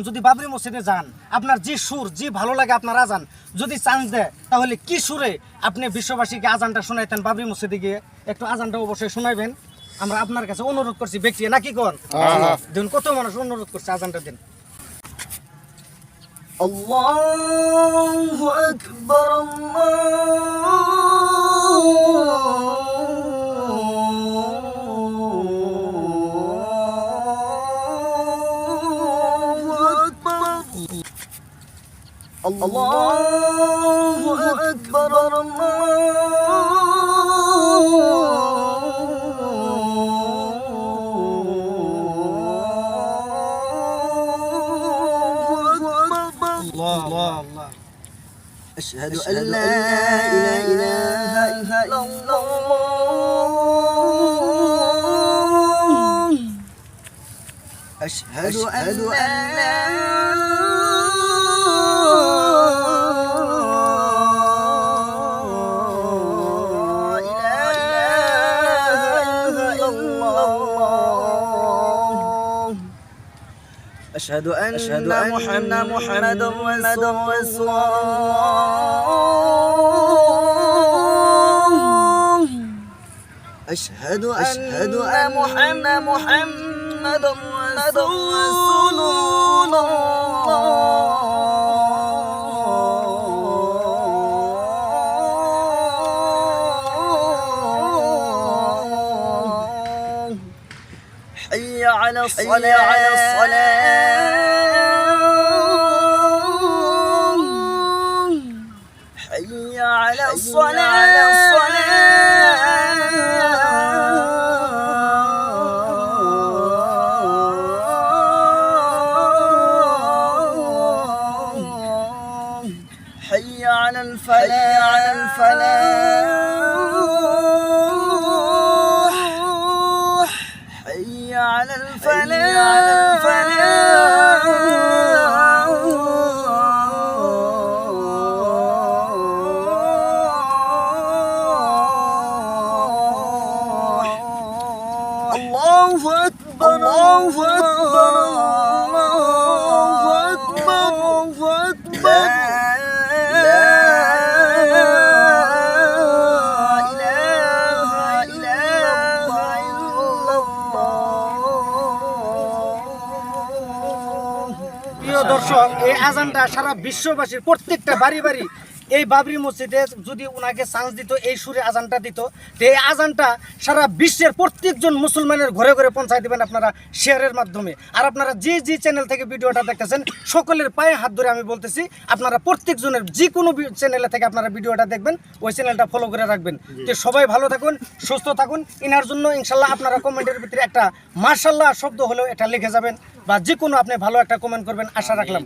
যদি বাবরি মসজিদে যান, আপনার যে সুর যে ভালো লাগে আপনার আজান যদি চান্স দেয়, তাহলে কি সুরে আপনি বিশ্ববাসীকে আজানটা শোনাইতেন বাবরি মসজিদে গিয়ে? একটু আজানটা অবশ্যই শোনাইবেন। আমরা আপনার কাছে অনুরোধ করছি ব্যক্তি নাকি কোন দেখুন কত মানুষ অনুরোধ করছে আজানটা দিন। আল্লাহু আকবার, Allahu Akbar, Allah. Ashhadu an la ilaha illallah. Ashhadu an la أشهد أن محمد رسول الله. أشهد أن محمد رسول الله. حي على الصلاة. حي على الصلاة. حي على الفلاح. حي على الله أكبر، الله أكبر، الله أكبر، الله أكبر. لا إله إلا الله. প্রিয় দর্শক, এই আজানটা সারা বিশ্ববাসীর প্রত্যেকটা বাড়ি বাড়ি এই বাবরি মসজিদে যদি ওনাকে চান্স দিত, এই সুরে আজানটা দিত, তো এই আজানটা সারা বিশ্বের প্রত্যেকজন মুসলমানের ঘরে ঘরে পৌঁছায় দেবেন আপনারা শেয়ারের মাধ্যমে। আর আপনারা যে চ্যানেল থেকে ভিডিওটা দেখতেছেন, সকলের পায়ে হাত ধরে আমি বলতেছি, আপনারা প্রত্যেকজনের যে কোনো চ্যানেলে থেকে আপনারা ভিডিওটা দেখবেন, ওই চ্যানেলটা ফলো করে রাখবেন। তো সবাই ভালো থাকুন, সুস্থ থাকুন। ইনার জন্য ইনশাল্লাহ আপনারা কমেন্টের ভিতরে একটা মাশাআল্লাহ শব্দ হলেও এটা লিখে যাবেন, বা যে কোনো আপনি ভালো একটা কমেন্ট করবেন, আশা রাখলাম।